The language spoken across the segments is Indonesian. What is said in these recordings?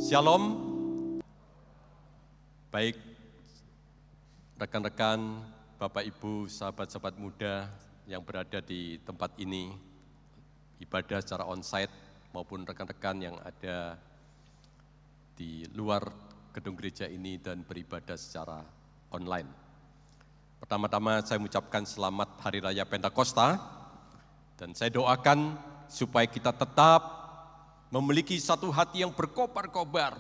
Shalom, baik rekan-rekan, Bapak Ibu, sahabat-sahabat muda yang berada di tempat ini, ibadah secara onsite maupun rekan-rekan yang ada di luar gedung gereja ini dan beribadah secara online. Pertama-tama saya mengucapkan selamat Hari Raya Pentakosta dan saya doakan supaya kita tetap memiliki satu hati yang berkobar-kobar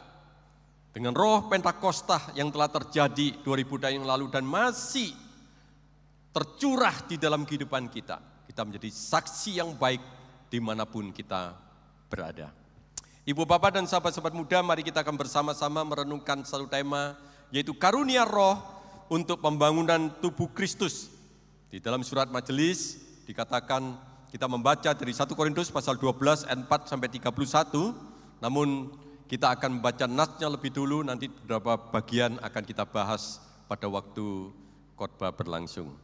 dengan roh Pentakosta yang telah terjadi 2000 tahun yang lalu dan masih tercurah di dalam kehidupan kita. Kita menjadi saksi yang baik dimanapun kita berada. Ibu, Bapak, dan sahabat-sahabat muda, mari kita akan bersama-sama merenungkan satu tema, yaitu karunia roh untuk pembangunan tubuh Kristus. Di dalam surat Majelis dikatakan, kita membaca dari 1 Korintus pasal 12 ayat 4 sampai 31, namun kita akan membaca nasnya lebih dulu, nanti beberapa bagian akan kita bahas pada waktu khotbah berlangsung.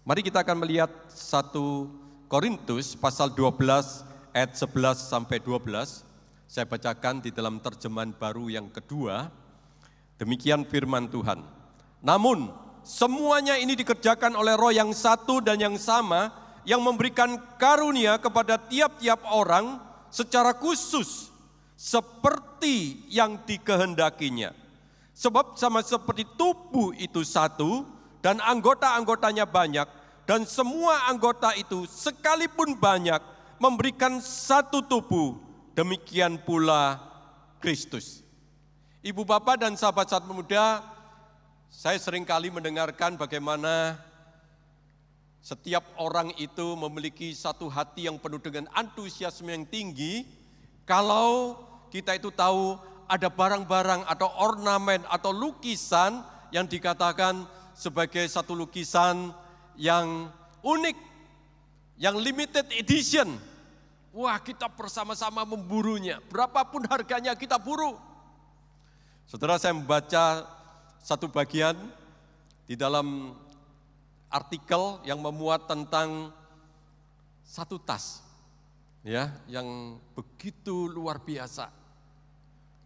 Mari kita akan melihat 1 Korintus pasal 12 ayat 11 sampai 12. Saya bacakan di dalam terjemahan baru yang kedua. Demikian firman Tuhan. Namun semuanya ini dikerjakan oleh Roh yang satu dan yang sama, yang memberikan karunia kepada tiap-tiap orang secara khusus, seperti yang dikehendakinya. Sebab sama seperti tubuh itu satu, dan anggota-anggotanya banyak, dan semua anggota itu sekalipun banyak, memberikan satu tubuh, demikian pula Kristus. Ibu, Bapak, dan sahabat-sahabat muda, saya seringkali mendengarkan bagaimana setiap orang itu memiliki satu hati yang penuh dengan antusiasme yang tinggi kalau kita itu tahu ada barang-barang atau ornamen atau lukisan yang dikatakan sebagai satu lukisan yang unik, yang limited edition. Wah, kita bersama-sama memburunya, berapapun harganya kita buru. Saudara, saya membaca satu bagian di dalam artikel yang memuat tentang satu tas, ya, yang begitu luar biasa,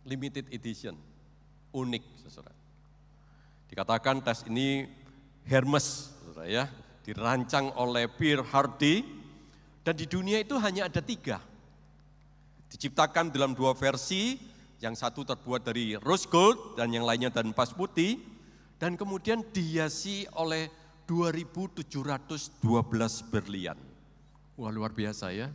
limited edition, unik, saudara. Dikatakan tas ini Hermes, saudara, ya, dirancang oleh Pierre Hardy, dan di dunia itu hanya ada 3. Diciptakan dalam 2 versi, yang satu terbuat dari rose gold dan yang lainnya dari emas putih, dan kemudian dihiasi oleh 2.712 berlian. Wah, luar biasa ya.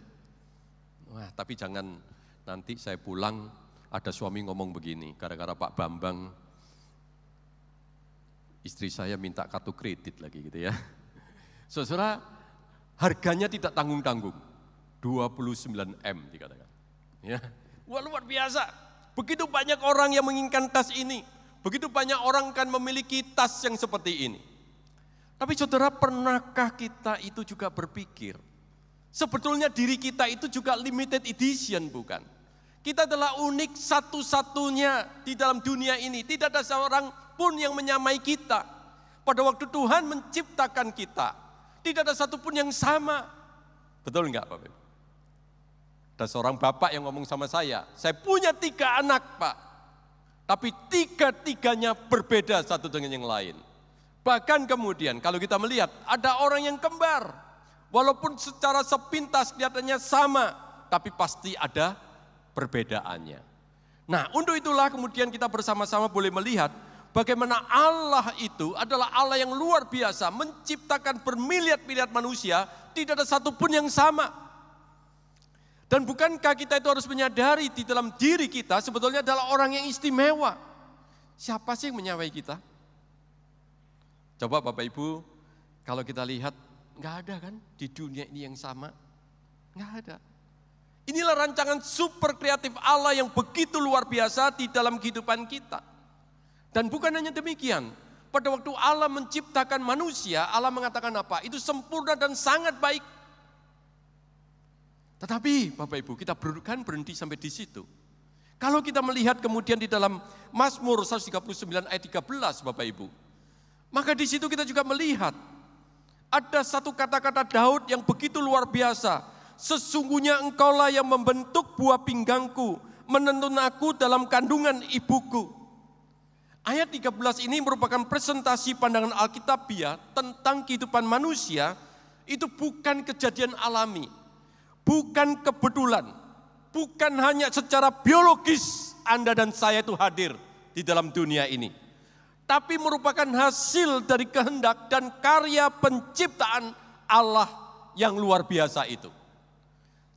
Wah, tapi jangan nanti saya pulang ada suami ngomong begini, gara-gara Pak Bambang istri saya minta kartu kredit lagi gitu ya. Saudara, harganya tidak tanggung-tanggung, 29M dikatakan. Ya. Wah, luar biasa. Begitu banyak orang yang menginginkan tas ini, begitu banyak orang kan memiliki tas yang seperti ini. Tapi saudara, pernahkah kita itu juga berpikir, sebetulnya diri kita itu juga limited edition, bukan? Kita adalah unik satu-satunya di dalam dunia ini. Tidak ada seorang pun yang menyamai kita. Pada waktu Tuhan menciptakan kita, tidak ada satupun yang sama. Betul enggak, Bapak? Ada seorang bapak yang ngomong sama saya punya 3 anak, Pak. Tapi 3-tiganya berbeda satu dengan yang lain. Bahkan kemudian kalau kita melihat ada orang yang kembar, walaupun secara sepintas kelihatannya sama, tapi pasti ada perbedaannya. Nah, untuk itulah kemudian kita bersama-sama boleh melihat bagaimana Allah itu adalah Allah yang luar biasa, menciptakan bermiliar-miliar manusia, tidak ada satupun yang sama. Dan bukankah kita itu harus menyadari di dalam diri kita sebetulnya adalah orang yang istimewa. Siapa sih yang menyamai kita? Coba Bapak Ibu, kalau kita lihat, nggak ada kan di dunia ini yang sama? Nggak ada. Inilah rancangan super kreatif Allah yang begitu luar biasa di dalam kehidupan kita. Dan bukan hanya demikian, pada waktu Allah menciptakan manusia, Allah mengatakan apa? Itu sempurna dan sangat baik. Tetapi Bapak Ibu, kita kan berhenti sampai di situ. Kalau kita melihat kemudian di dalam Mazmur 139 ayat 13 Bapak Ibu, maka di situ kita juga melihat ada satu kata-kata Daud yang begitu luar biasa. Sesungguhnya engkaulah yang membentuk buah pinggangku, menuntun aku dalam kandungan ibuku. Ayat 13 ini merupakan presentasi pandangan Alkitabiah tentang kehidupan manusia. Itu bukan kejadian alami, bukan kebetulan, bukan hanya secara biologis Anda dan saya itu hadir di dalam dunia ini, tapi merupakan hasil dari kehendak dan karya penciptaan Allah yang luar biasa itu.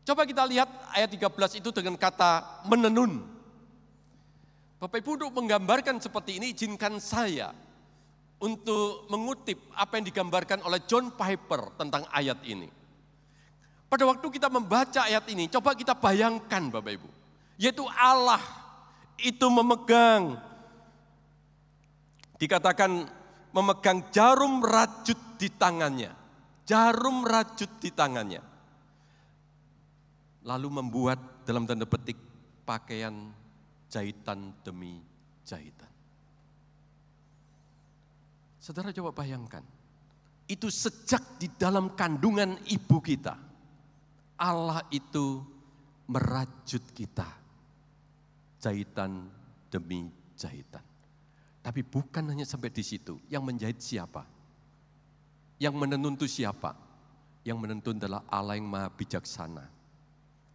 Coba kita lihat ayat 13 itu dengan kata menenun. Bapak Ibu, untuk menggambarkan seperti ini, izinkan saya untuk mengutip apa yang digambarkan oleh John Piper tentang ayat ini. Pada waktu kita membaca ayat ini, coba kita bayangkan Bapak Ibu, yaitu Allah itu memegang, dikatakan memegang jarum rajut di tangannya. Jarum rajut di tangannya. Lalu membuat dalam tanda petik pakaian jahitan demi jahitan. Saudara coba bayangkan, itu sejak di dalam kandungan ibu kita, Allah itu merajut kita, jahitan demi jahitan. Tapi bukan hanya sampai di situ, yang menjahit siapa? Yang menenun itu siapa? Yang menenun adalah Allah yang maha bijaksana,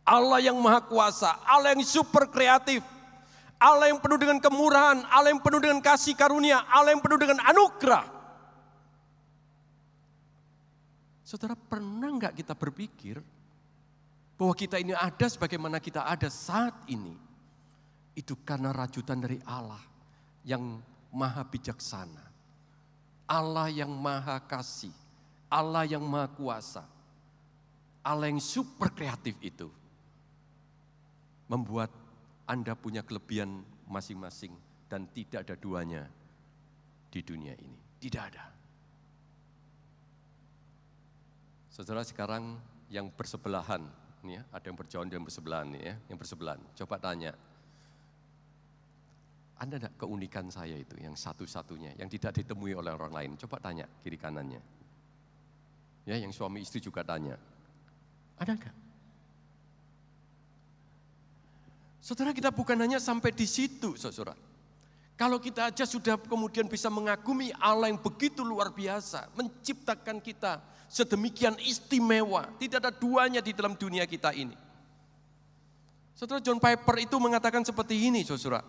Allah yang maha kuasa, Allah yang super kreatif, Allah yang penuh dengan kemurahan, Allah yang penuh dengan kasih karunia, Allah yang penuh dengan anugerah. Saudara, pernah enggak kita berpikir bahwa kita ini ada sebagaimana kita ada saat ini? Itu karena rajutan dari Allah yang maha bijaksana, Allah yang maha kasih, Allah yang maha kuasa, Allah yang super kreatif itu membuat Anda punya kelebihan masing-masing dan tidak ada duanya di dunia ini. Tidak ada. Saudara, sekarang yang bersebelahan, nih ya, ada yang berjauhan dan bersebelahan nih ya, yang bersebelahan. Coba tanya, Anda enggak keunikan saya itu yang satu-satunya, yang tidak ditemui oleh orang lain? Coba tanya kiri kanannya. Ya, yang suami istri juga tanya. Ada enggak? Saudara, kita bukan hanya sampai di situ, saudara. Kalau kita aja sudah kemudian bisa mengagumi Allah yang begitu luar biasa, menciptakan kita sedemikian istimewa, tidak ada duanya di dalam dunia kita ini. Saudara, John Piper itu mengatakan seperti ini, saudara.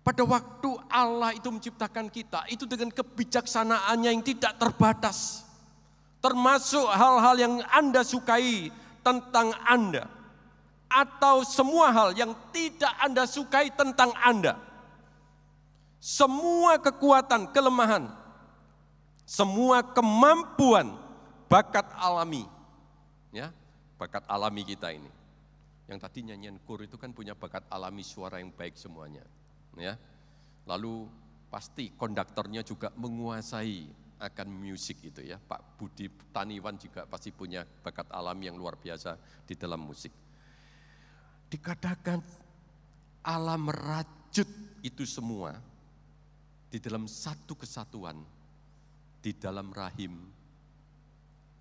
Pada waktu Allah itu menciptakan kita, itu dengan kebijaksanaannya yang tidak terbatas. Termasuk hal-hal yang Anda sukai tentang Anda. Atau semua hal yang tidak Anda sukai tentang Anda. Semua kekuatan, kelemahan, semua kemampuan, bakat alami. Ya, bakat alami kita ini. Yang tadi nyanyian kur itu kan punya bakat alami, suara yang baik semuanya. Ya. Lalu pasti konduktornya juga menguasai akan musik itu ya. Pak Budi Taniwan juga pasti punya bakat alami yang luar biasa di dalam musik. Dikatakan Allah merajut itu semua di dalam satu kesatuan di dalam rahim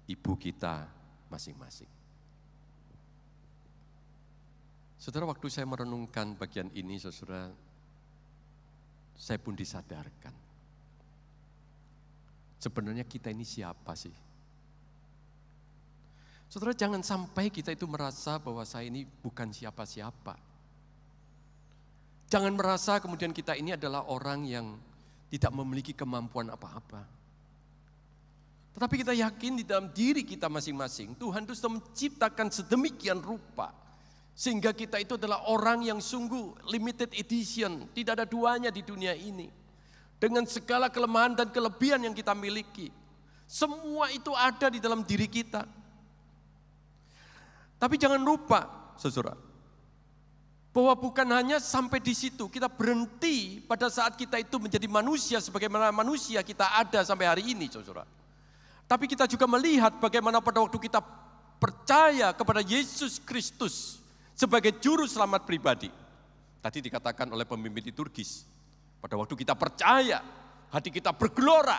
ibu kita masing-masing. Saudara, waktu saya merenungkan bagian ini, saudara, saya pun disadarkan. Sebenarnya kita ini siapa sih? Saudara, jangan sampai kita itu merasa bahwa saya ini bukan siapa-siapa. Jangan merasa kemudian kita ini adalah orang yang tidak memiliki kemampuan apa-apa. Tetapi kita yakin di dalam diri kita masing-masing, Tuhan itu sudah menciptakan sedemikian rupa, sehingga kita itu adalah orang yang sungguh limited edition, tidak ada duanya di dunia ini. Dengan segala kelemahan dan kelebihan yang kita miliki, semua itu ada di dalam diri kita. Tapi jangan lupa, saudara, bahwa bukan hanya sampai di situ, kita berhenti pada saat kita itu menjadi manusia sebagaimana manusia kita ada sampai hari ini, saudara. Tapi kita juga melihat bagaimana pada waktu kita percaya kepada Yesus Kristus sebagai juru selamat pribadi. Tadi dikatakan oleh pemimpin liturgis, pada waktu kita percaya, hati kita bergelora.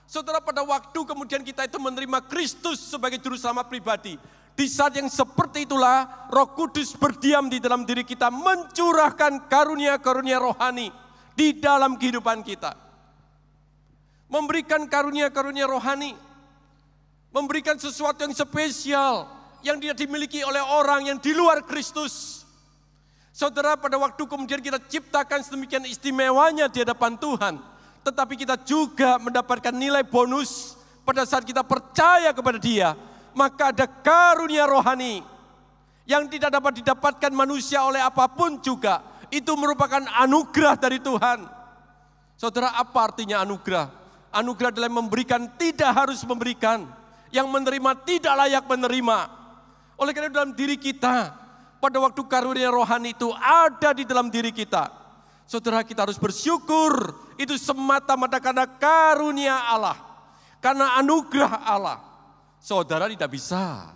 Saudara, pada waktu kemudian kita itu menerima Kristus sebagai juru selamat pribadi, Di saat yang seperti itulah Roh Kudus berdiam di dalam diri kita, mencurahkan karunia-karunia rohani di dalam kehidupan kita. Memberikan karunia-karunia rohani, memberikan sesuatu yang spesial yang tidak dimiliki oleh orang yang di luar Kristus. Saudara, pada waktu kemudian kita ciptakan sedemikian istimewanya di hadapan Tuhan, tetapi kita juga mendapatkan nilai bonus pada saat kita percaya kepada Dia. Maka ada karunia rohani yang tidak dapat didapatkan manusia oleh apapun juga. Itu merupakan anugerah dari Tuhan. Saudara, apa artinya anugerah? Anugerah adalah memberikan, tidak harus memberikan. Yang menerima tidak layak menerima. Oleh karena dalam diri kita, pada waktu karunia rohani itu ada di dalam diri kita, saudara, kita harus bersyukur. Itu semata-mata karena karunia Allah, karena anugerah Allah. Saudara tidak bisa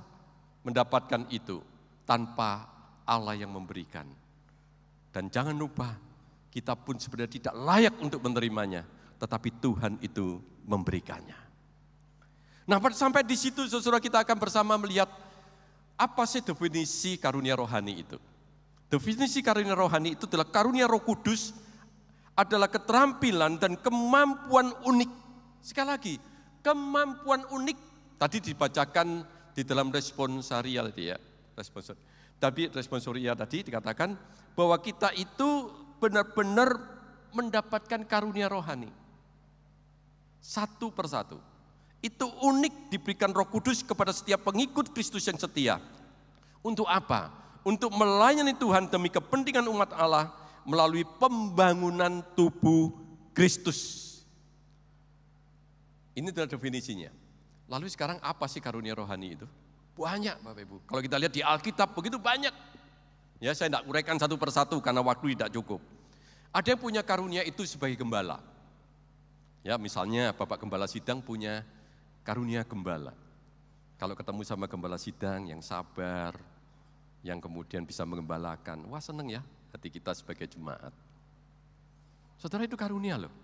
mendapatkan itu tanpa Allah yang memberikan. Dan jangan lupa, kita pun sebenarnya tidak layak untuk menerimanya, tetapi Tuhan itu memberikannya. Nah, sampai di situ saudara, kita akan bersama melihat apa sih definisi karunia rohani itu. Definisi karunia rohani itu adalah karunia Roh Kudus adalah keterampilan dan kemampuan unik. Sekali lagi, kemampuan unik. Tadi dibacakan di dalam responsoria tadi ya. Responsoria tadi dikatakan bahwa kita itu benar-benar mendapatkan karunia rohani. Satu persatu. Itu unik diberikan Roh Kudus kepada setiap pengikut Kristus yang setia. Untuk apa? Untuk melayani Tuhan demi kepentingan umat Allah melalui pembangunan tubuh Kristus. Ini adalah definisinya. Lalu sekarang apa sih karunia rohani itu? Banyak Bapak Ibu. Kalau kita lihat di Alkitab begitu banyak. Ya, saya tidak uraikan satu persatu karena waktu tidak cukup. Ada yang punya karunia itu sebagai gembala. Ya, misalnya Bapak Gembala Sidang punya karunia gembala. Kalau ketemu sama gembala sidang yang sabar, yang kemudian bisa mengembalakan, wah seneng ya hati kita sebagai jemaat. Saudara, itu karunia loh.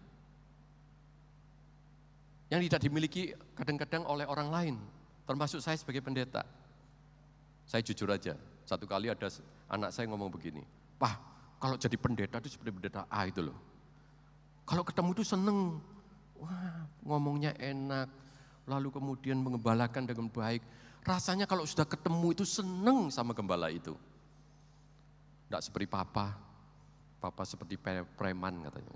Yang tidak dimiliki kadang-kadang oleh orang lain, termasuk saya sebagai pendeta. Saya jujur aja, satu kali ada anak saya ngomong begini, "Pak, kalau jadi pendeta itu seperti pendeta A itu loh. Kalau ketemu itu seneng, wah ngomongnya enak, lalu kemudian mengembalakan dengan baik. Rasanya kalau sudah ketemu itu seneng sama gembala itu. Tidak seperti papa seperti preman katanya."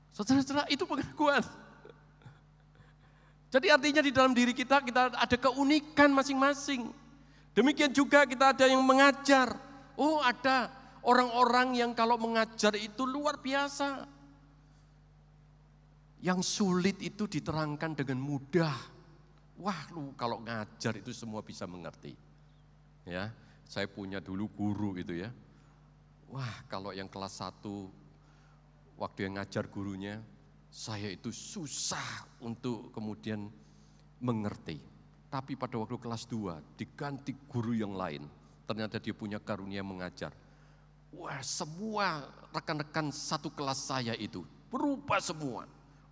Saudara-saudara, itu pengakuan. Jadi artinya di dalam diri kita ada keunikan masing-masing. Demikian juga kita ada yang mengajar. Oh, ada orang-orang yang kalau mengajar itu luar biasa. Yang sulit itu diterangkan dengan mudah. Wah, lu kalau ngajar itu semua bisa mengerti. Ya, saya punya dulu guru gitu ya. Wah, kalau yang kelas 1 waktu yang ngajar gurunya, saya itu susah untuk kemudian mengerti. Tapi pada waktu kelas 2 diganti guru yang lain. Ternyata dia punya karunia mengajar. Wah, semua rekan-rekan satu kelas saya itu berubah semua.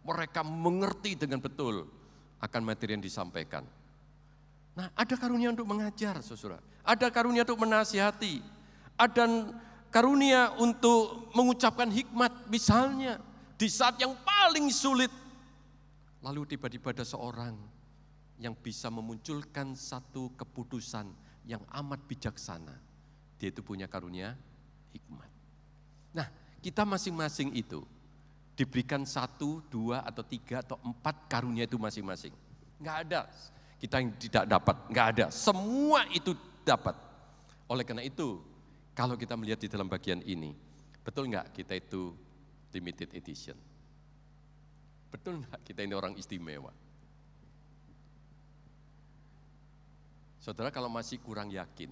Mereka mengerti dengan betul akan materi yang disampaikan. Nah, ada karunia untuk mengajar, saudara. Ada karunia untuk menasihati. Ada karunia untuk mengucapkan hikmat, misalnya di saat yang paling sulit, lalu tiba-tiba ada seorang yang bisa memunculkan satu keputusan yang amat bijaksana. Dia itu punya karunia hikmat. Nah, kita masing-masing itu diberikan 1, 2, atau 3, atau 4 karunia itu masing-masing. Enggak ada kita yang tidak dapat, enggak ada. Semua itu dapat. Oleh karena itu, kalau kita melihat di dalam bagian ini, betul enggak kita itu limited edition? Betul enggak kita ini orang istimewa? Saudara, kalau masih kurang yakin,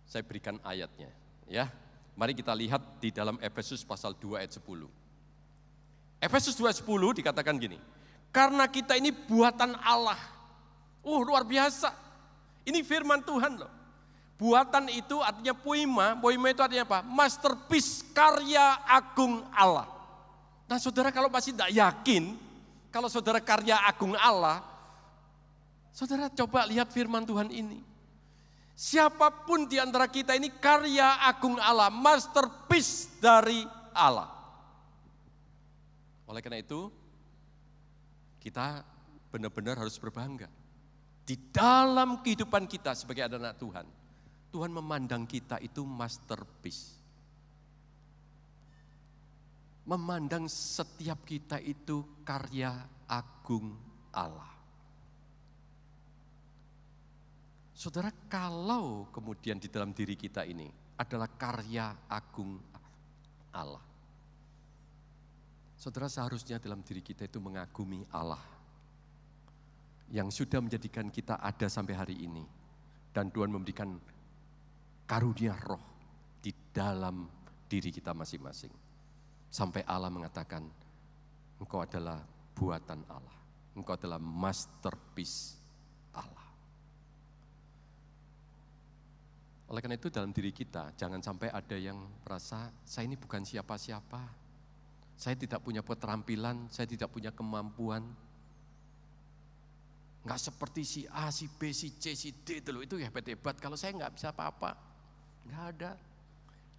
saya berikan ayatnya, ya. Mari kita lihat di dalam Efesus pasal 2 ayat 10. Efesus 2 ayat 10 dikatakan gini, karena kita ini buatan Allah. Luar biasa. Ini firman Tuhan loh. Buatan itu artinya poima itu artinya apa? Masterpiece, karya agung Allah. Nah saudara, kalau masih tidak yakin, kalau saudara karya agung Allah, Saudara coba lihat firman Tuhan ini. Siapapun di antara kita ini karya agung Allah, masterpiece dari Allah. Oleh karena itu, kita benar-benar harus berbangga. Di dalam kehidupan kita sebagai anak Tuhan, Tuhan memandang kita itu masterpiece. Memandang setiap kita itu karya agung Allah. Saudara, kalau kemudian di dalam diri kita ini adalah karya agung Allah, saudara, seharusnya dalam diri kita itu mengagumi Allah yang sudah menjadikan kita ada sampai hari ini. Dan Tuhan memberikan karunia roh di dalam diri kita masing-masing. Sampai Allah mengatakan, engkau adalah buatan Allah. Engkau adalah masterpiece Allah. Oleh karena itu dalam diri kita, jangan sampai ada yang merasa, saya ini bukan siapa-siapa. Saya tidak punya keterampilan, saya tidak punya kemampuan. Enggak seperti si A, si B, si C, si D, itu hebat-hebat. Kalau saya enggak bisa apa-apa. Enggak ada.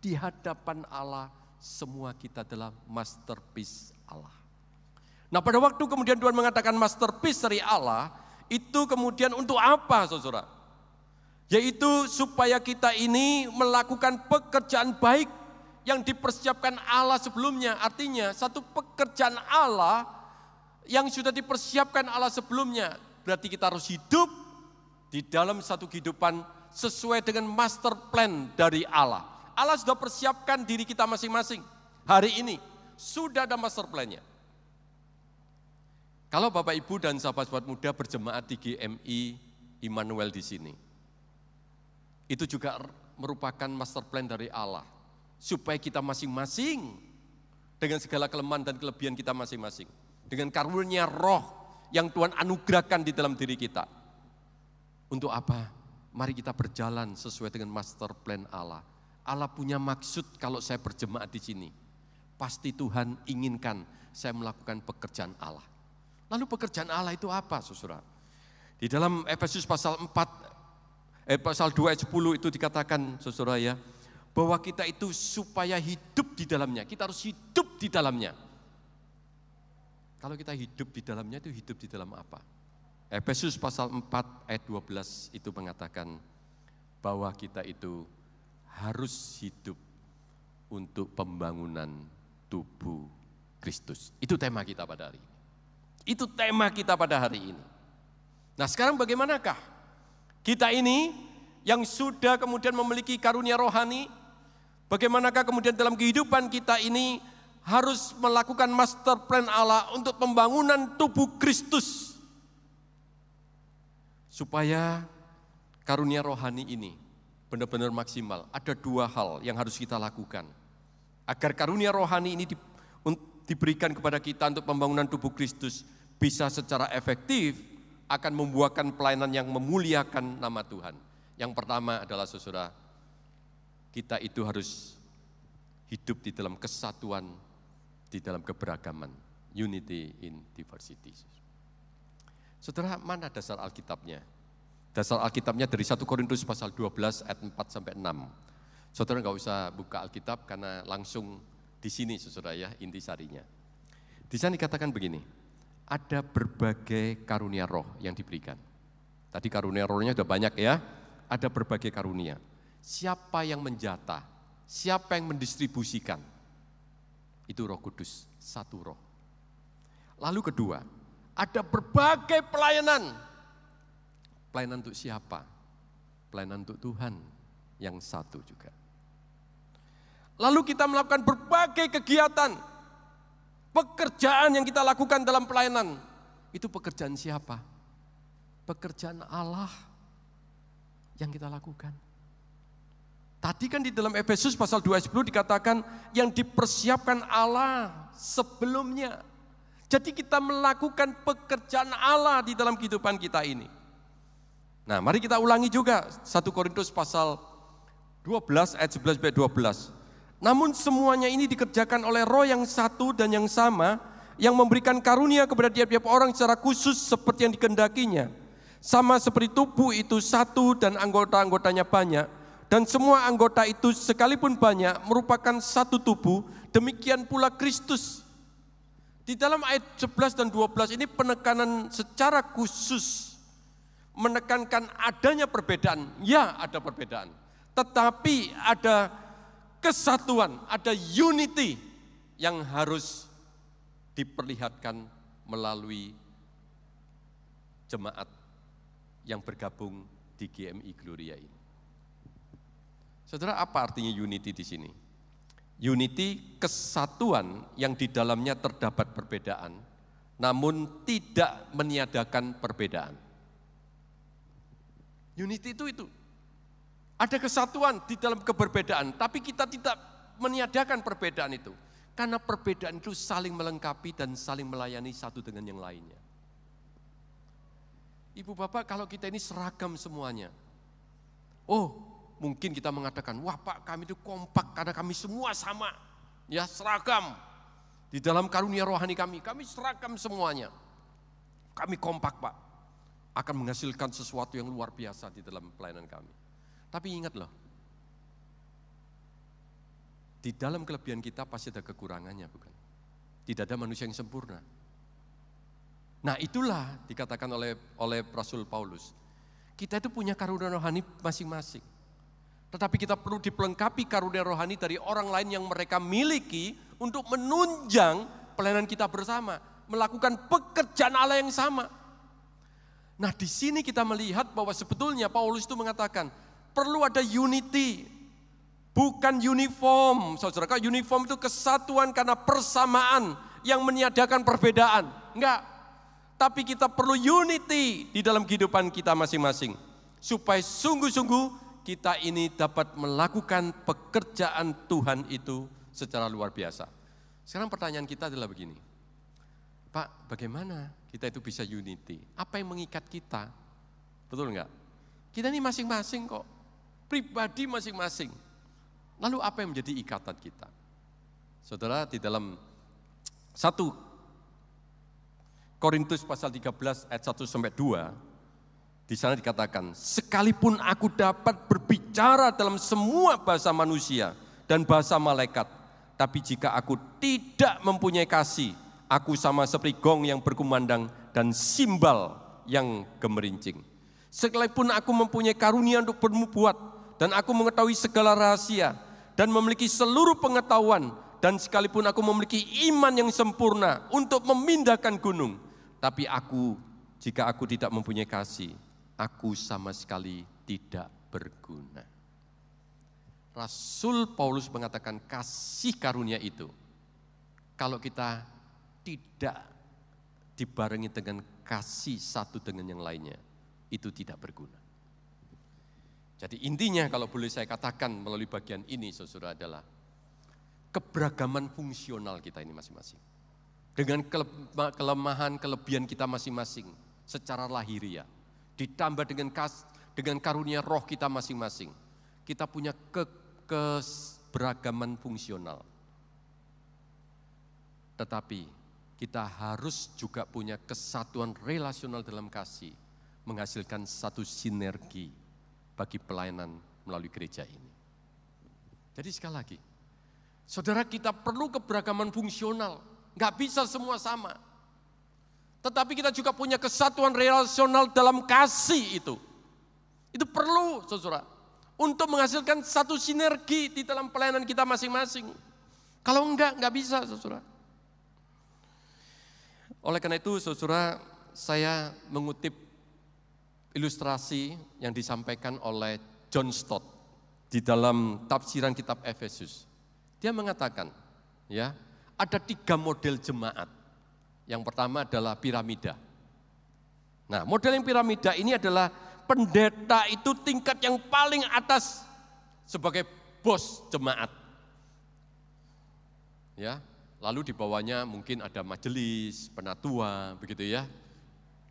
Di hadapan Allah, semua kita adalah masterpiece Allah. Nah, pada waktu kemudian Tuhan mengatakan masterpiece dari Allah, itu kemudian untuk apa, saudara? Yaitu supaya kita ini melakukan pekerjaan baik yang dipersiapkan Allah sebelumnya. Artinya satu pekerjaan Allah yang sudah dipersiapkan Allah sebelumnya. Berarti kita harus hidup di dalam satu kehidupan sesuai dengan master plan dari Allah. Allah sudah persiapkan diri kita masing-masing. Hari ini sudah ada master plan-nya. Kalau Bapak Ibu dan sahabat-sahabat muda berjemaat di GMI Immanuel di sini, itu juga merupakan master plan dari Allah. Supaya kita masing-masing dengan segala kelemahan dan kelebihan kita masing-masing, dengan karunia roh yang Tuhan anugerahkan di dalam diri kita. Untuk apa? Mari kita berjalan sesuai dengan master plan Allah. Allah punya maksud kalau saya berjemaat di sini. Pasti Tuhan inginkan saya melakukan pekerjaan Allah. Lalu pekerjaan Allah itu apa, saudara? Di dalam Efesus pasal 2 ayat 10 itu dikatakan, saudara ya, bahwa kita itu supaya hidup di dalamnya. Kita harus hidup di dalamnya. Kalau kita hidup di dalamnya itu hidup di dalam apa? Efesus pasal 4 ayat 12 itu mengatakan bahwa kita itu harus hidup untuk pembangunan tubuh Kristus. Itu tema kita pada hari ini. Itu tema kita pada hari ini. Nah, sekarang bagaimanakah kita ini yang sudah kemudian memiliki karunia rohani, bagaimanakah kemudian dalam kehidupan kita ini harus melakukan master plan Allah untuk pembangunan tubuh Kristus. Supaya karunia rohani ini benar-benar maksimal. Ada dua hal yang harus kita lakukan. Agar karunia rohani ini diberikan kepada kita untuk pembangunan tubuh Kristus bisa secara efektif, akan membuahkan pelayanan yang memuliakan nama Tuhan. Yang pertama adalah, saudara, kita itu harus hidup di dalam kesatuan, di dalam keberagaman. Unity in diversity. Saudara, mana dasar Alkitabnya? Dasar Alkitabnya dari 1 Korintus pasal 12 ayat 4-6. Saudara enggak usah buka Alkitab karena langsung di sini, saudara ya, intisarinya. Di sana dikatakan begini, ada berbagai karunia roh yang diberikan. Tadi karunia rohnya sudah banyak ya, ada berbagai karunia. Siapa yang menjatah, siapa yang mendistribusikan, itu Roh Kudus, satu roh. Lalu kedua, ada berbagai pelayanan. Pelayanan untuk siapa? Pelayanan untuk Tuhan yang satu juga. Lalu kita melakukan berbagai kegiatan, pekerjaan yang kita lakukan dalam pelayanan. Itu pekerjaan siapa? Pekerjaan Allah yang kita lakukan. Tadi kan di dalam Efesus pasal 2 ayat 10 dikatakan yang dipersiapkan Allah sebelumnya. Jadi kita melakukan pekerjaan Allah di dalam kehidupan kita ini. Nah, mari kita ulangi juga 1 Korintus pasal 12 ayat 11-12. Namun semuanya ini dikerjakan oleh Roh yang satu dan yang sama, yang memberikan karunia kepada tiap-tiap orang secara khusus seperti yang dikehendakinya. Sama seperti tubuh itu satu dan anggota-anggotanya banyak, dan semua anggota itu sekalipun banyak merupakan satu tubuh, demikian pula Kristus. Di dalam ayat 11 dan 12 ini penekanan secara khusus menekankan adanya perbedaan. Ya, ada perbedaan. Tetapi ada kesatuan, ada unity yang harus diperlihatkan melalui jemaat yang bergabung di GMI Gloria ini. Saudara, apa artinya unity di sini? Unity, kesatuan yang di dalamnya terdapat perbedaan, namun tidak meniadakan perbedaan. Unity itu. Ada kesatuan di dalam keberbedaan, tapi kita tidak meniadakan perbedaan itu. Karena perbedaan itu saling melengkapi dan saling melayani satu dengan yang lainnya. Ibu bapak, kalau kita ini seragam semuanya. Oh, mungkin kita mengatakan, wah Pak, kami itu kompak karena kami semua sama. Ya, seragam. Di dalam karunia rohani kami seragam semuanya. Kami kompak Pak. Akan menghasilkan sesuatu yang luar biasa di dalam pelayanan kami. Tapi ingat loh, di dalam kelebihan kita pasti ada kekurangannya, bukan? Tidak ada manusia yang sempurna. Nah, itulah dikatakan oleh Rasul Paulus. Kita itu punya karunia rohani masing-masing. Tetapi kita perlu dipelengkapi karunia rohani dari orang lain yang mereka miliki untuk menunjang pelayanan kita bersama, melakukan pekerjaan Allah yang sama. Nah, di sini kita melihat bahwa sebetulnya Paulus itu mengatakan perlu ada unity, bukan uniform. Saudara, uniform itu kesatuan karena persamaan yang meniadakan perbedaan. Enggak. Tapi kita perlu unity di dalam kehidupan kita masing-masing. Supaya sungguh-sungguh kita ini dapat melakukan pekerjaan Tuhan itu secara luar biasa. Sekarang pertanyaan kita adalah begini. Pak, bagaimana kita itu bisa unity? Apa yang mengikat kita? Betul enggak? Kita ini masing-masing kok. Pribadi masing-masing. Lalu apa yang menjadi ikatan kita? Saudara, di dalam 1 Korintus pasal 13 ayat 1 sampai 2, di sana dikatakan, sekalipun aku dapat berbicara dalam semua bahasa manusia dan bahasa malaikat, tapi jika aku tidak mempunyai kasih, aku sama seperti gong yang berkumandang dan simbal yang gemerincing. Sekalipun aku mempunyai karunia untuk bernubuat dan aku mengetahui segala rahasia dan memiliki seluruh pengetahuan, dan sekalipun aku memiliki iman yang sempurna untuk memindahkan gunung, tapi jika aku tidak mempunyai kasih, aku sama sekali tidak berguna. Rasul Paulus mengatakan kasih karunia itu, kalau kita tidak dibarengi dengan kasih satu dengan yang lainnya, itu tidak berguna. Jadi intinya kalau boleh saya katakan melalui bagian ini, saudara, adalah keberagaman fungsional kita ini masing-masing. Dengan kelemahan, kelebihan kita masing-masing secara lahiriah, ditambah dengan karunia roh kita masing-masing, kita punya keberagaman fungsional. Tetapi kita harus juga punya kesatuan relasional dalam kasih, menghasilkan satu sinergi bagi pelayanan melalui gereja ini. Jadi sekali lagi, saudara, kita perlu keberagaman fungsional. Nggak bisa semua sama. Tetapi kita juga punya kesatuan relasional dalam kasih itu. Itu perlu, saudara, untuk menghasilkan satu sinergi di dalam pelayanan kita masing-masing. Kalau nggak bisa, saudara. Oleh karena itu, saudara, saya mengutip ilustrasi yang disampaikan oleh John Stott di dalam tafsiran kitab Efesus. Dia mengatakan, ya, ada 3 model jemaat. Yang pertama adalah piramida. Nah, model yang piramida ini adalah pendeta itu tingkat yang paling atas sebagai bos jemaat. Ya, lalu di bawahnya mungkin ada majelis, penatua, begitu ya.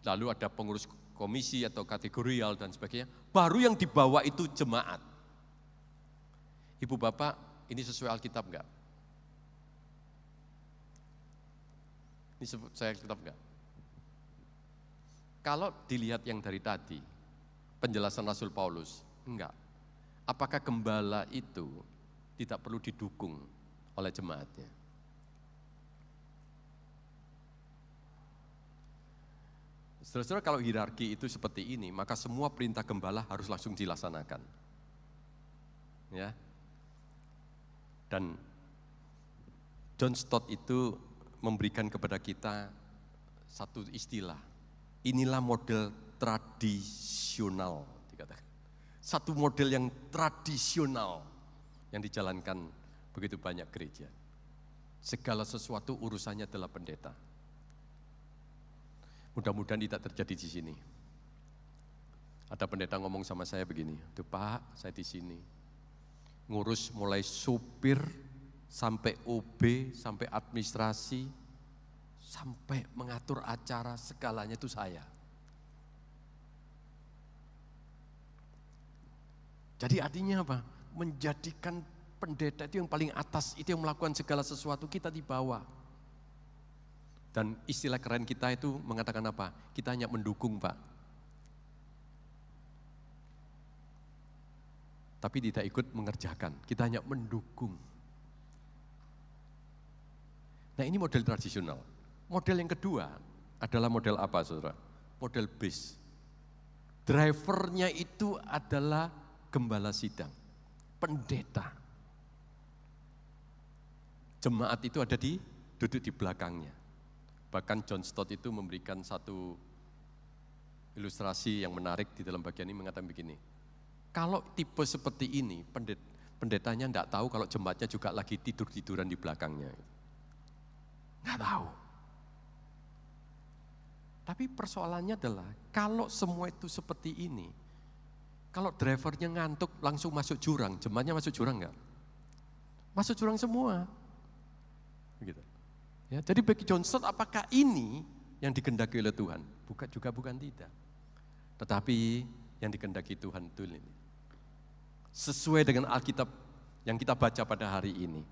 Lalu ada pengurus komisi atau kategorial dan sebagainya. Baru yang di bawah itu jemaat. Ibu bapak, ini sesuai Alkitab enggak? Ini saya Alkitab enggak? Kalau dilihat yang dari tadi, penjelasan Rasul Paulus, enggak. Apakah gembala itu tidak perlu didukung oleh jemaatnya? Saudara-saudara, kalau hierarki itu seperti ini, maka semua perintah gembala harus langsung dilaksanakan. Ya. Dan John Stott itu memberikan kepada kita satu istilah. Inilah model tradisional, dikatakan. Satu model yang tradisional yang dijalankan begitu banyak gereja. Segala sesuatu urusannya adalah pendeta. Mudah-mudahan tidak terjadi di sini. Ada pendeta ngomong sama saya begini, "Tuh Pak, saya di sini ngurus mulai supir sampai OB, sampai administrasi, sampai mengatur acara, segalanya itu saya." Jadi artinya apa? Menjadikan pendeta itu yang paling atas, itu yang melakukan segala sesuatu, kita di bawah. Dan istilah keren kita itu mengatakan apa? Kita hanya mendukung, Pak. Tapi tidak ikut mengerjakan, kita hanya mendukung. Nah, ini model tradisional. Model yang kedua adalah model apa, saudara? Model bis. Drivernya itu adalah gembala sidang, pendeta. Jemaat itu ada duduk di belakangnya. Bahkan John Stott itu memberikan satu ilustrasi yang menarik di dalam bagian ini, mengatakan begini. Kalau tipe seperti ini, pendetanya enggak tahu kalau jemaatnya juga lagi tidur-tiduran di belakangnya. Enggak tahu. Tapi persoalannya adalah, kalau semua itu seperti ini, kalau drivernya ngantuk langsung masuk jurang, jemaatnya masuk jurang enggak? Masuk jurang semua. Begitu. Ya, jadi bagi John Stott, apakah ini yang dikehendaki oleh Tuhan? Bukan tidak. Tetapi yang dikehendaki Tuhan itu ini. Sesuai dengan Alkitab yang kita baca pada hari ini.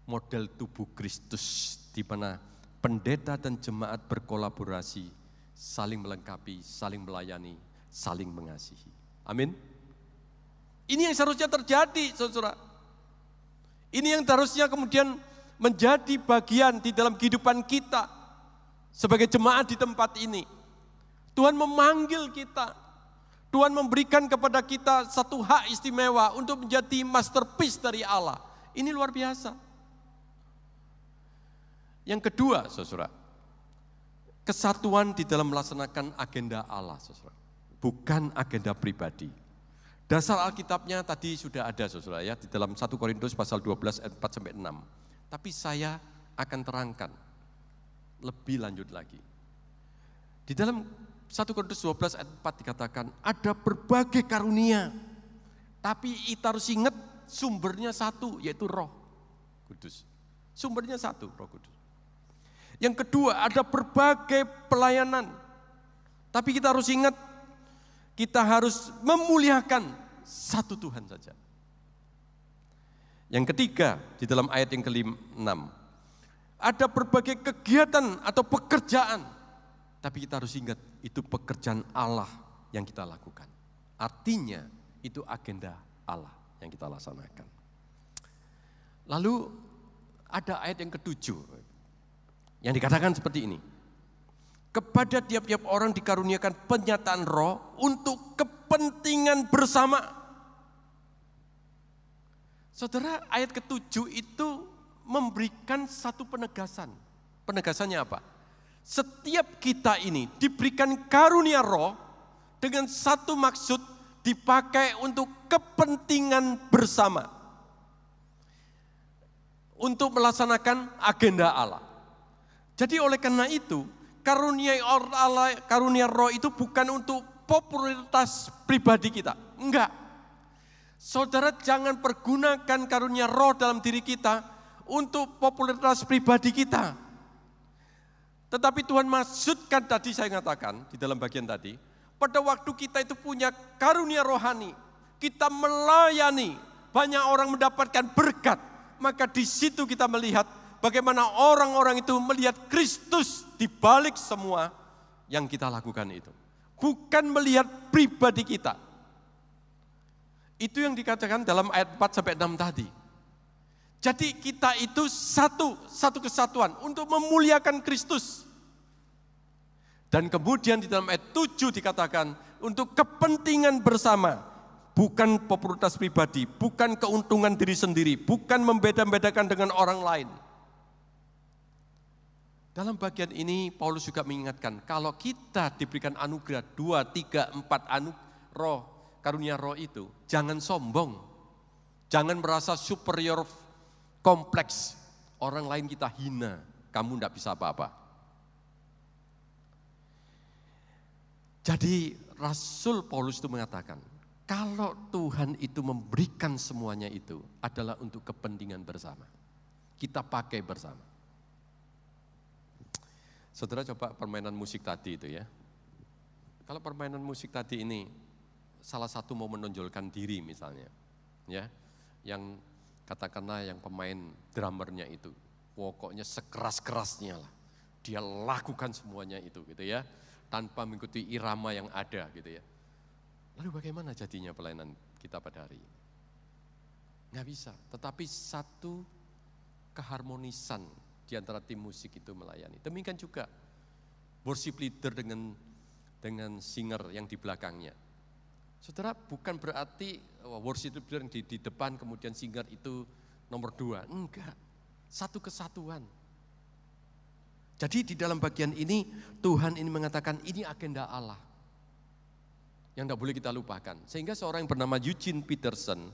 Model tubuh Kristus di mana pendeta dan jemaat berkolaborasi, saling melengkapi, saling melayani, saling mengasihi. Amin. Ini yang seharusnya terjadi, saudara. Ini yang seharusnya kemudian menjadi bagian di dalam kehidupan kita sebagai jemaat di tempat ini. Tuhan memanggil kita, Tuhan memberikan kepada kita satu hak istimewa untuk menjadi masterpiece dari Allah. Ini luar biasa. Yang kedua, saudara, kesatuan di dalam melaksanakan agenda Allah, saudara, bukan agenda pribadi. Dasar Alkitabnya tadi sudah ada, saudara, ya, di dalam 1 Korintus pasal 12 ayat 4-6. Tapi saya akan terangkan lebih lanjut lagi. Di dalam 1 Korintus 12 ayat 4 dikatakan, ada berbagai karunia, tapi kita harus ingat sumbernya satu, yaitu Roh Kudus. Sumbernya satu, Roh Kudus. Yang kedua, ada berbagai pelayanan, tapi kita harus ingat, kita harus memuliakan satu Tuhan saja. Yang ketiga, di dalam ayat yang ke-6, ada berbagai kegiatan atau pekerjaan, tapi kita harus ingat, itu pekerjaan Allah yang kita lakukan. Artinya, itu agenda Allah yang kita laksanakan. Lalu, ada ayat yang ke-7, yang dikatakan seperti ini. Kepada tiap-tiap orang dikaruniakan penyataan Roh untuk kepentingan bersama. Saudara, ayat ke-7 itu memberikan satu penegasan. Penegasannya apa? Setiap kita ini diberikan karunia Roh dengan satu maksud, dipakai untuk kepentingan bersama. Untuk melaksanakan agenda Allah. Jadi oleh karena itu, karunia Roh itu bukan untuk popularitas pribadi kita. Enggak. Saudara, jangan pergunakan karunia Roh dalam diri kita untuk popularitas pribadi kita. Tetapi Tuhan maksudkan, tadi saya katakan di dalam bagian tadi, pada waktu kita itu punya karunia rohani, kita melayani, banyak orang mendapatkan berkat, maka di situ kita melihat bagaimana orang-orang itu melihat Kristus di balik semua yang kita lakukan itu. Bukan melihat pribadi kita. Itu yang dikatakan dalam ayat 4-6 tadi. Jadi kita itu satu kesatuan untuk memuliakan Kristus. Dan kemudian di dalam ayat 7 dikatakan untuk kepentingan bersama. Bukan popularitas pribadi, bukan keuntungan diri sendiri, bukan membeda-bedakan dengan orang lain. Dalam bagian ini Paulus juga mengingatkan, kalau kita diberikan anugerah 2, 3, 4 karunia roh itu, jangan sombong. Jangan merasa superior kompleks. Orang lain kita hina, kamu tidak bisa apa-apa. Jadi Rasul Paulus itu mengatakan, kalau Tuhan itu memberikan semuanya itu adalah untuk kepentingan bersama. Kita pakai bersama. Saudara coba permainan musik tadi itu ya. Kalau permainan musik tadi ini salah satu mau menonjolkan diri misalnya. Ya, yang katakanlah yang pemain drummernya itu, pokoknya sekeras-kerasnya lah. Dia lakukan semuanya itu gitu ya, tanpa mengikuti irama yang ada gitu ya. Lalu bagaimana jadinya pelayanan kita pada hari ini? Nggak bisa, tetapi satu keharmonisan di antara tim musik itu melayani. Demikian juga worship leader dengan singer yang di belakangnya. Saudara, bukan berarti worship leader yang di depan kemudian singer itu nomor 2. Enggak, satu kesatuan. Jadi di dalam bagian ini Tuhan ini mengatakan ini agenda Allah yang tidak boleh kita lupakan. Sehingga seorang yang bernama Eugene Peterson,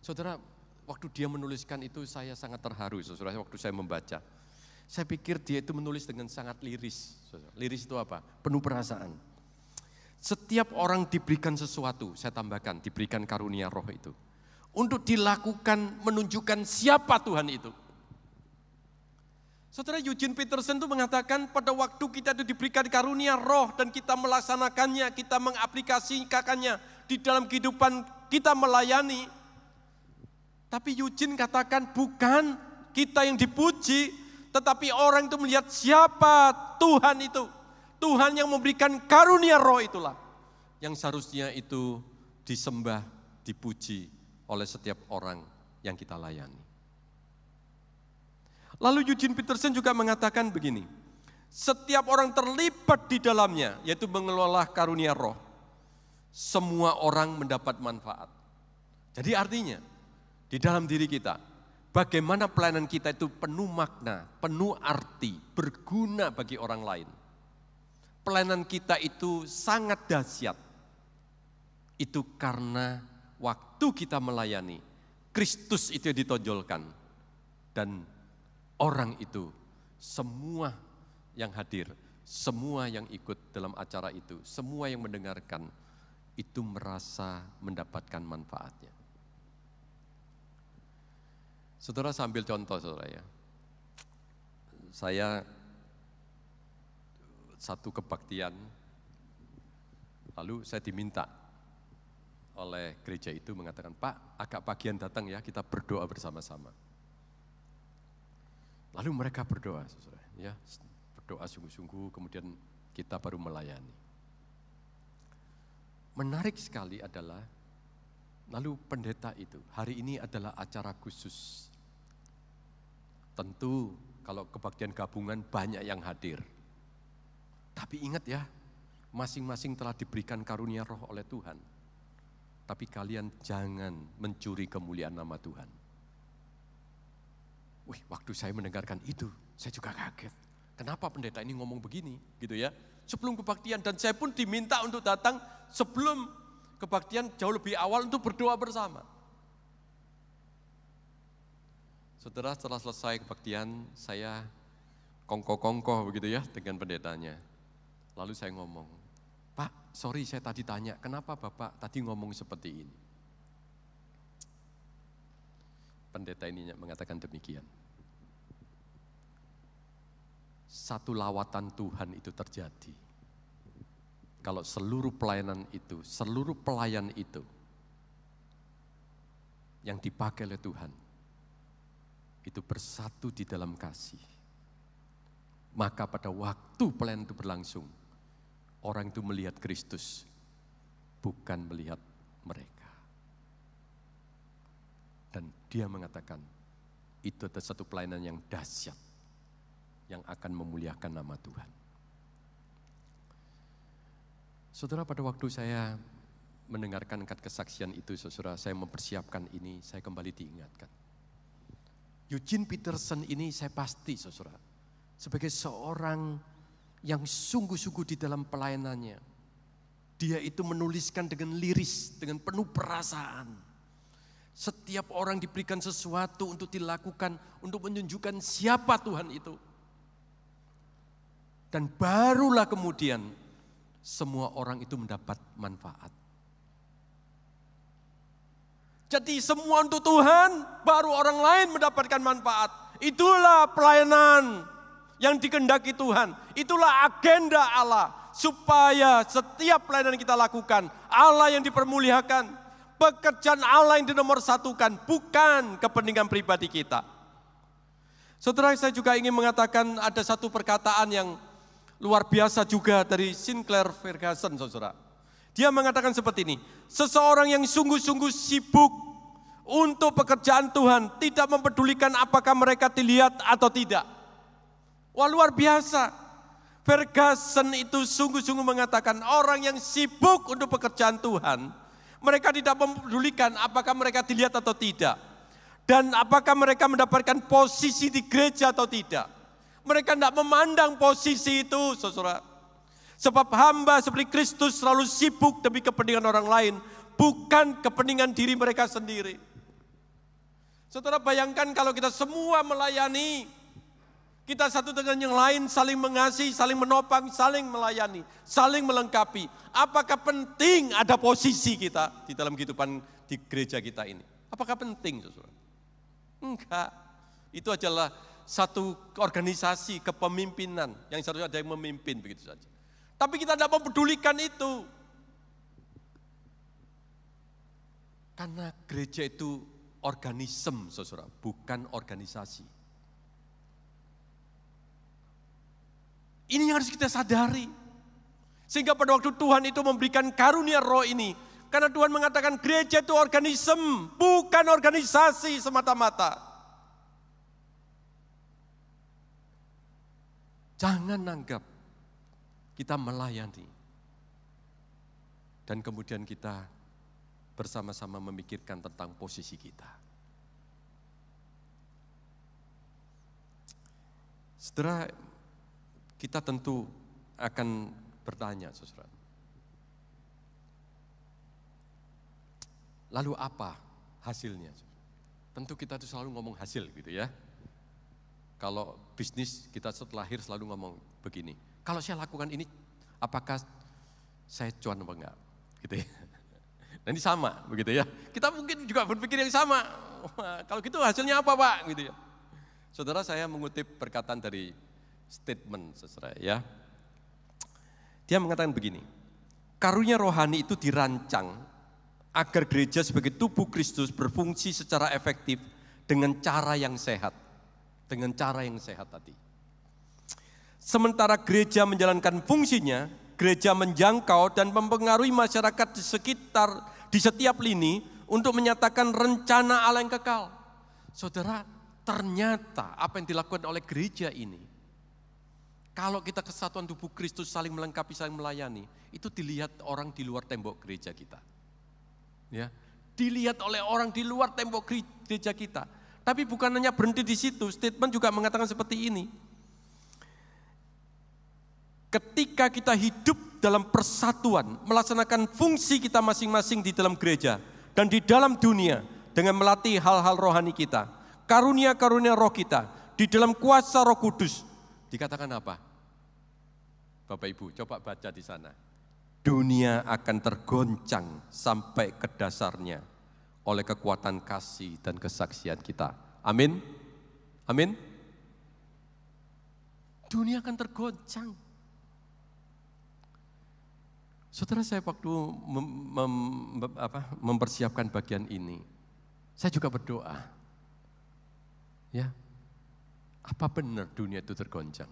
saudara, waktu dia menuliskan itu saya sangat terharu, saudara, waktu saya membaca. Saya pikir dia itu menulis dengan sangat liris. Saudara. Liris itu apa? Penuh perasaan. Setiap orang diberikan sesuatu, saya tambahkan, diberikan karunia roh itu. Untuk dilakukan, menunjukkan siapa Tuhan itu. Saudara, Eugene Peterson itu mengatakan pada waktu kita itu diberikan karunia roh dan kita melaksanakannya, kita mengaplikasikannya di dalam kehidupan kita melayani. Tapi Eugene katakan bukan kita yang dipuji, tetapi orang itu melihat siapa Tuhan itu. Tuhan yang memberikan karunia roh itulah yang seharusnya itu disembah, dipuji oleh setiap orang yang kita layani. Lalu Eugene Peterson juga mengatakan begini, setiap orang terlibat di dalamnya, yaitu mengelola karunia roh, semua orang mendapat manfaat. Jadi artinya, di dalam diri kita, bagaimana pelayanan kita itu penuh makna, penuh arti, berguna bagi orang lain. Pelayanan kita itu sangat dahsyat. Itu karena waktu kita melayani, Kristus itu ditonjolkan. Dan orang itu, semua yang hadir, semua yang ikut dalam acara itu, semua yang mendengarkan, itu merasa mendapatkan manfaatnya. Saudara, sambil contoh saudara ya. Saya satu kebaktian, lalu saya diminta oleh gereja itu mengatakan, Pak, agak pagian datang ya, kita berdoa bersama-sama. Lalu mereka berdoa, saudara, ya, berdoa sungguh-sungguh, kemudian kita baru melayani. Menarik sekali adalah, lalu pendeta itu, hari ini adalah acara khusus. Tentu kalau kebaktian gabungan banyak yang hadir. Tapi ingat ya, masing-masing telah diberikan karunia roh oleh Tuhan. Tapi kalian jangan mencuri kemuliaan nama Tuhan. Wih, waktu saya mendengarkan itu, saya juga kaget. Kenapa pendeta ini ngomong begini, gitu ya? Sebelum kebaktian, dan saya pun diminta untuk datang sebelum kebaktian jauh lebih awal untuk berdoa bersama. Saudara, setelah selesai kebaktian, saya kongko-kongko begitu ya dengan pendetanya. Lalu saya ngomong, Pak, sorry saya tadi tanya, kenapa Bapak tadi ngomong seperti ini? Pendeta ini mengatakan demikian. Satu lawatan Tuhan itu terjadi. Kalau seluruh pelayanan itu, seluruh pelayan itu yang dipakai oleh Tuhan, itu bersatu di dalam kasih. Maka pada waktu pelayanan itu berlangsung, orang itu melihat Kristus, bukan melihat mereka. Dan dia mengatakan, itu adalah satu pelayanan yang dahsyat, yang akan memuliakan nama Tuhan. Saudara, pada waktu saya mendengarkan kesaksian itu, saudara, saya mempersiapkan ini, saya kembali diingatkan. Eugene Peterson ini saya pasti, saudara, sebagai seorang yang sungguh-sungguh di dalam pelayanannya, dia itu menuliskan dengan liris, dengan penuh perasaan. Setiap orang diberikan sesuatu untuk dilakukan, untuk menunjukkan siapa Tuhan itu. Dan barulah kemudian semua orang itu mendapat manfaat. Jadi semua untuk Tuhan, baru orang lain mendapatkan manfaat. Itulah pelayanan yang dikehendaki Tuhan. Itulah agenda Allah. Supaya setiap pelayanan kita lakukan, Allah yang dipermuliakan. Pekerjaan Allah yang dinomorsatukan, bukan kepentingan pribadi kita. Saudara, saya juga ingin mengatakan ada satu perkataan yang luar biasa juga dari Sinclair Ferguson, saudara. Dia mengatakan seperti ini, seseorang yang sungguh-sungguh sibuk untuk pekerjaan Tuhan, tidak mempedulikan apakah mereka dilihat atau tidak. Wah, luar biasa. Ferguson itu sungguh-sungguh mengatakan orang yang sibuk untuk pekerjaan Tuhan, mereka tidak mempedulikan apakah mereka dilihat atau tidak. Dan apakah mereka mendapatkan posisi di gereja atau tidak. Mereka tidak memandang posisi itu, saudara. Sebab hamba seperti Kristus selalu sibuk demi kepentingan orang lain, bukan kepentingan diri mereka sendiri. Saudara, bayangkan kalau kita semua melayani, kita satu dengan yang lain saling mengasihi, saling menopang, saling melayani, saling melengkapi. Apakah penting ada posisi kita di dalam kehidupan di gereja kita ini? Apakah penting, saudara? Enggak. Itu adalah satu organisasi kepemimpinan yang seharusnya ada yang memimpin begitu saja. Tapi kita tidak mempedulikan itu. Karena gereja itu organisme, saudara, bukan organisasi. Ini yang harus kita sadari. Sehingga pada waktu Tuhan itu memberikan karunia roh ini. Karena Tuhan mengatakan gereja itu organisme, bukan organisasi semata-mata. Jangan anggap kita melayani. Dan kemudian kita bersama-sama memikirkan tentang posisi kita. Saudara, kita tentu akan bertanya, saudara. Lalu apa hasilnya? Tentu kita itu selalu ngomong hasil gitu ya. Kalau bisnis kita setelah lahir selalu ngomong begini. Kalau saya lakukan ini, apakah saya cuan apa enggak? Gitu ya. Nah ini sama begitu ya. Kita mungkin juga berpikir yang sama. Wah, kalau gitu hasilnya apa Pak? Gitu ya. Saudara, saya mengutip perkataan dari statement saudara ya. Dia mengatakan begini, karunia rohani itu dirancang agar gereja sebagai tubuh Kristus berfungsi secara efektif dengan cara yang sehat. Dengan cara yang sehat tadi. Sementara gereja menjalankan fungsinya, gereja menjangkau dan mempengaruhi masyarakat di sekitar, di setiap lini untuk menyatakan rencana Allah yang kekal. Saudara, ternyata apa yang dilakukan oleh gereja ini, kalau kita kesatuan tubuh Kristus saling melengkapi, saling melayani, itu dilihat orang di luar tembok gereja kita. Ya, dilihat oleh orang di luar tembok gereja kita. Tapi bukan hanya berhenti di situ, statement juga mengatakan seperti ini. Ketika kita hidup dalam persatuan, melaksanakan fungsi kita masing-masing di dalam gereja dan di dalam dunia dengan melatih hal-hal rohani kita, karunia-karunia roh kita, di dalam kuasa Roh Kudus, dikatakan apa? Bapak Ibu, coba baca di sana. Dunia akan tergoncang sampai ke dasarnya oleh kekuatan kasih dan kesaksian kita. Amin. Amin. Dunia akan tergoncang. Saudara, saya waktu mempersiapkan bagian ini, saya juga berdoa. Ya, apa benar dunia itu tergoncang?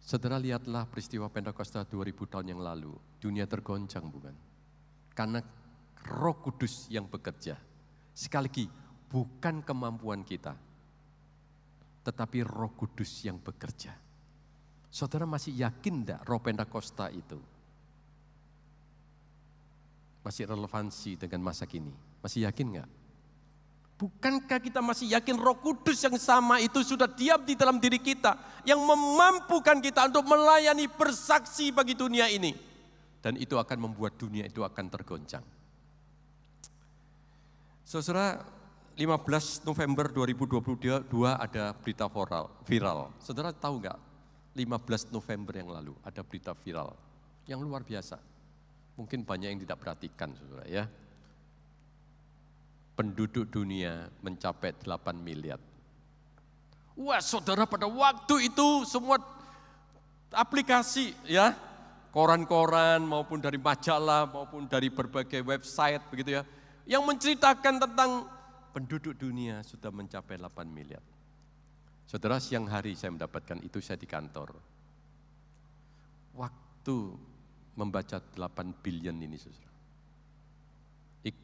Saudara, lihatlah peristiwa Pentakosta 2000 tahun yang lalu. Dunia tergoncang, bukan? Karena Roh Kudus yang bekerja. Sekali lagi, bukan kemampuan kita, tetapi Roh Kudus yang bekerja. Saudara masih yakin enggak Roh Pentakosta itu masih relevansi dengan masa kini? Masih yakin enggak? Bukankah kita masih yakin Roh Kudus yang sama itu sudah diam di dalam diri kita, yang memampukan kita untuk melayani bersaksi bagi dunia ini, dan itu akan membuat dunia itu akan tergoncang. Saudara, 15 November 2022 ada berita viral. Saudara tahu enggak? 15 November yang lalu ada berita viral yang luar biasa. Mungkin banyak yang tidak perhatikan, saudara ya. Penduduk dunia mencapai 8 miliar. Wah, saudara, pada waktu itu semua aplikasi ya, koran-koran maupun dari majalah maupun dari berbagai website begitu ya, yang menceritakan tentang penduduk dunia sudah mencapai 8 miliar. Saudara, siang hari saya mendapatkan itu, saya di kantor. Waktu membaca 8 billion ini, saudara.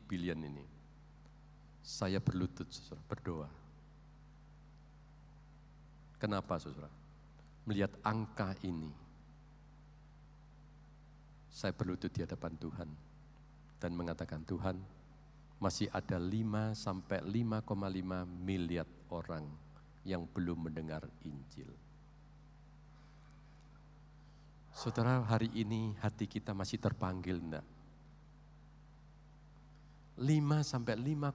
Billion ini. Saya berlutut, saudara, berdoa. Kenapa, saudara? Melihat angka ini, saya berlutut di hadapan Tuhan dan mengatakan, Tuhan, masih ada 5 sampai 5,5 miliar orang yang belum mendengar Injil. Saudara, hari ini hati kita masih terpanggil enggak? 5 sampai 5,5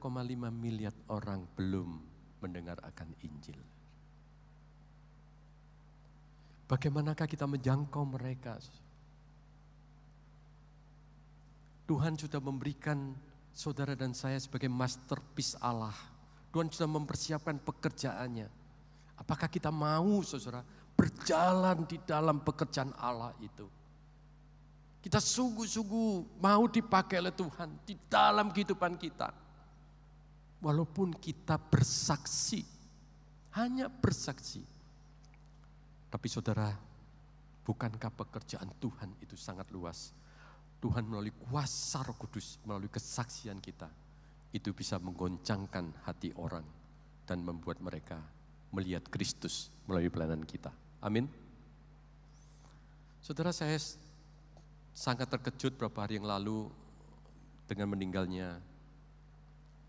miliar orang belum mendengar akan Injil. Bagaimanakah kita menjangkau mereka? Tuhan sudah memberikan saudara dan saya sebagai masterpiece Allah. Tuhan sudah mempersiapkan pekerjaannya. Apakah kita mau, saudara, berjalan di dalam pekerjaan Allah itu? Kita sungguh-sungguh mau dipakai oleh Tuhan di dalam kehidupan kita. Walaupun kita bersaksi, hanya bersaksi. Tapi saudara, bukankah pekerjaan Tuhan itu sangat luas? Tuhan melalui kuasa Roh Kudus, melalui kesaksian kita, itu bisa menggoncangkan hati orang dan membuat mereka melihat Kristus melalui pelayanan kita. Amin. Saudara, saya sangat terkejut beberapa hari yang lalu dengan meninggalnya,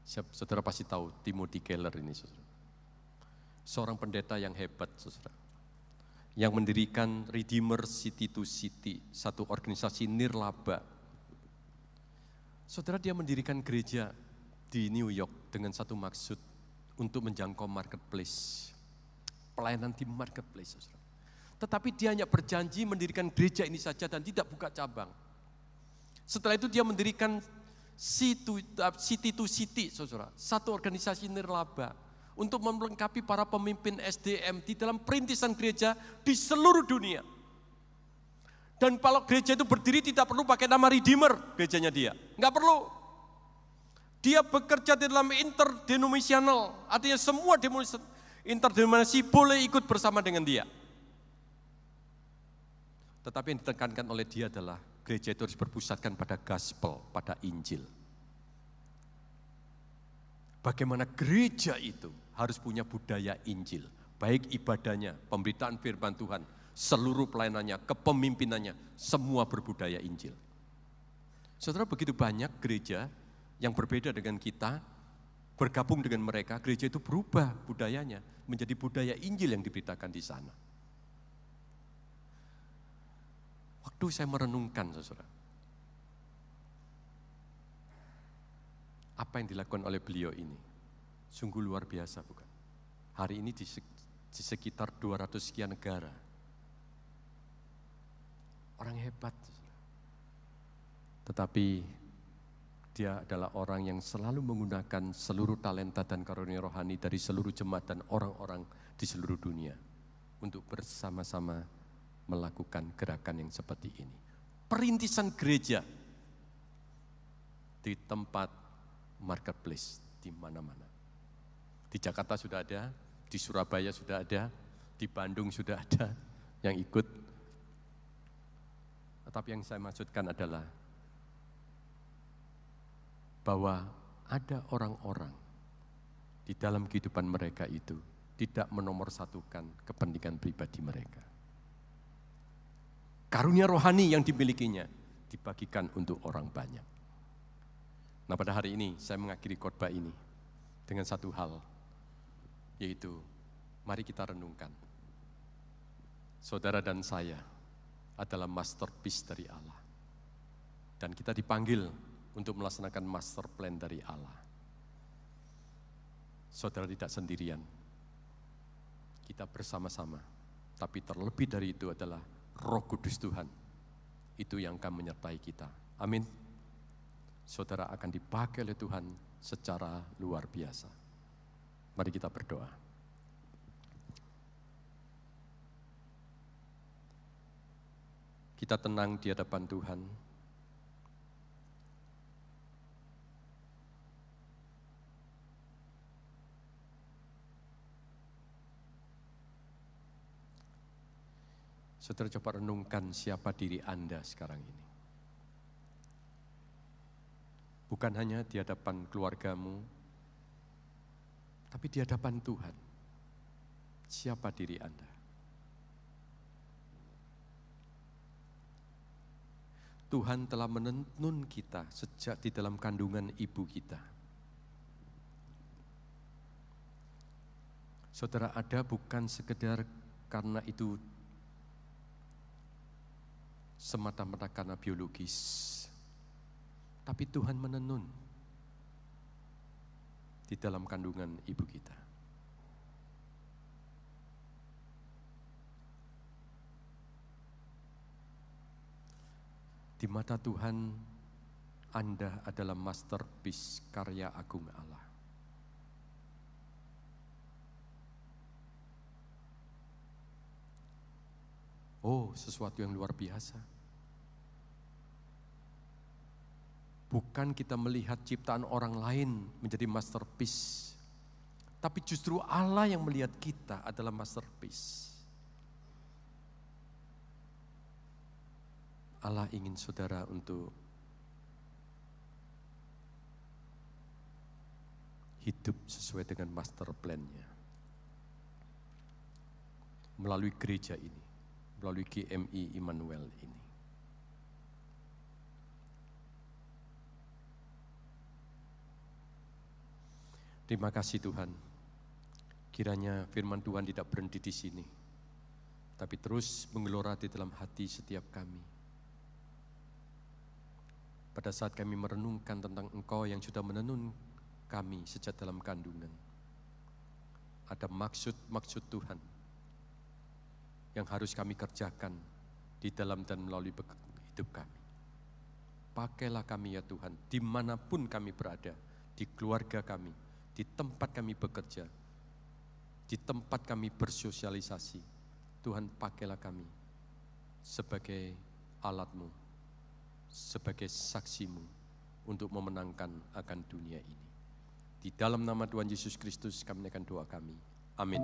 saudara pasti tahu Timothy Keller ini, saudara. Seorang pendeta yang hebat, saudara. Yang mendirikan Redeemer City to City, satu organisasi nirlaba. Saudara, dia mendirikan gereja di New York dengan satu maksud, untuk menjangkau marketplace. Pelayanan di marketplace, saudara. Tetapi dia hanya berjanji mendirikan gereja ini saja dan tidak buka cabang. Setelah itu dia mendirikan City to City, saudara. Satu organisasi nirlaba untuk melengkapi para pemimpin SDM di dalam perintisan gereja di seluruh dunia. Dan kalau gereja itu berdiri tidak perlu pakai nama Redeemer, gerejanya dia. Enggak perlu. Dia bekerja di dalam interdenominational, artinya semua interdenominasi boleh ikut bersama dengan dia. Tetapi yang ditekankan oleh dia adalah gereja itu harus berpusatkan pada gospel, pada Injil. Bagaimana gereja itu harus punya budaya Injil, baik ibadahnya, pemberitaan firman Tuhan, seluruh pelayanannya, kepemimpinannya, semua berbudaya Injil. Saudara, begitu banyak gereja yang berbeda dengan kita, bergabung dengan mereka, gereja itu berubah budayanya menjadi budaya Injil yang diberitakan di sana. Waktu saya merenungkan, saudara, apa yang dilakukan oleh beliau ini, sungguh luar biasa, bukan? Hari ini di sekitar 200 sekian negara. Orang hebat, saudara. Tetapi dia adalah orang yang selalu menggunakan seluruh talenta dan karunia rohani dari seluruh jemaat dan orang-orang di seluruh dunia untuk bersama-sama melakukan gerakan yang seperti ini. Perintisan gereja di tempat marketplace, di mana-mana. Di Jakarta sudah ada, di Surabaya sudah ada, di Bandung sudah ada yang ikut. Tetapi yang saya maksudkan adalah bahwa ada orang-orang di dalam kehidupan mereka itu tidak menomorsatukan kepentingan pribadi mereka. Karunia rohani yang dimilikinya dibagikan untuk orang banyak. Nah, pada hari ini saya mengakhiri khotbah ini dengan satu hal, yaitu mari kita renungkan. Saudara dan saya adalah masterpiece dari Allah. Dan kita dipanggil untuk melaksanakan master plan dari Allah. Saudara tidak sendirian. Kita bersama-sama. Tapi terlebih dari itu adalah Roh Kudus Tuhan. Itu yang akan menyertai kita. Amin. Saudara akan dipakai oleh Tuhan secara luar biasa. Mari kita berdoa. Kita tenang di hadapan Tuhan. Saudara coba renungkan siapa diri Anda sekarang ini. Bukan hanya di hadapan keluargamu, tapi di hadapan Tuhan. Siapa diri Anda? Tuhan telah menenun kita sejak di dalam kandungan ibu kita. Saudara, ada bukan sekedar karena itu semata-mata karena biologis, tapi Tuhan menenun di dalam kandungan ibu kita. Di mata Tuhan, Anda adalah masterpiece karya agung Allah. Oh, sesuatu yang luar biasa. Bukan kita melihat ciptaan orang lain menjadi masterpiece, tapi justru Allah yang melihat kita adalah masterpiece. Allah ingin saudara untuk hidup sesuai dengan master plan-Nya. Melalui gereja ini, melalui GMI Immanuel ini. Terima kasih Tuhan. Kiranya firman Tuhan tidak berhenti di sini, tapi terus menggelora di dalam hati setiap kami. Pada saat kami merenungkan tentang Engkau yang sudah menenun kami sejak dalam kandungan. Ada maksud-maksud Tuhan yang harus kami kerjakan di dalam dan melalui hidup kami. Pakailah kami ya Tuhan, dimanapun kami berada, di keluarga kami, di tempat kami bekerja, di tempat kami bersosialisasi. Tuhan, pakailah kami sebagai alat-Mu, sebagai saksi-Mu untuk memenangkan akan dunia ini. Di dalam nama Tuhan Yesus Kristus kami menaikkan doa kami. Amin.